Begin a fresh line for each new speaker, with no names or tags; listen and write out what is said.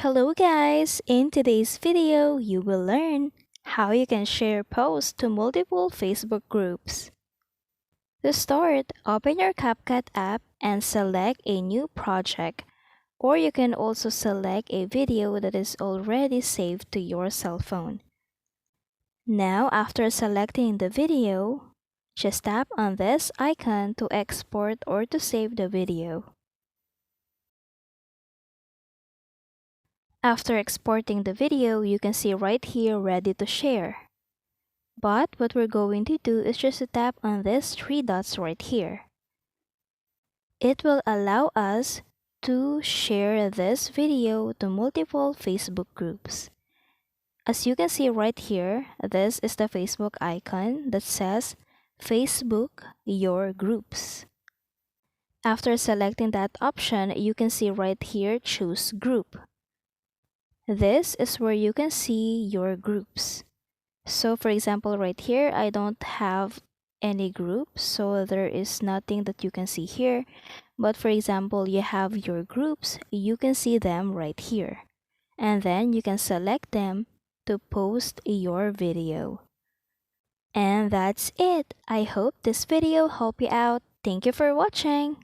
Hello guys! In today's video, you will learn how you can share posts to multiple Facebook groups. To start, open your Capcut app and select a new project, or you can also select a video that is already saved to your cell phone. Now, after selecting the video, just tap on this icon to export or to save the video. After exporting the video, you can see right here ready to share. But what we're going to do is just to tap on these three dots right here. It will allow us to share this video to multiple Facebook groups. As you can see right here, this is the Facebook icon that says Facebook Your Groups. After selecting that option, you can see right here choose group. This is where you can see your groups. So for example, right here, I don't have any group, so there is nothing that you can see here. But for example, you have your groups, you can see them right here. And then you can select them to post your video. And that's it. I hope this video helped you out. Thank you for watching.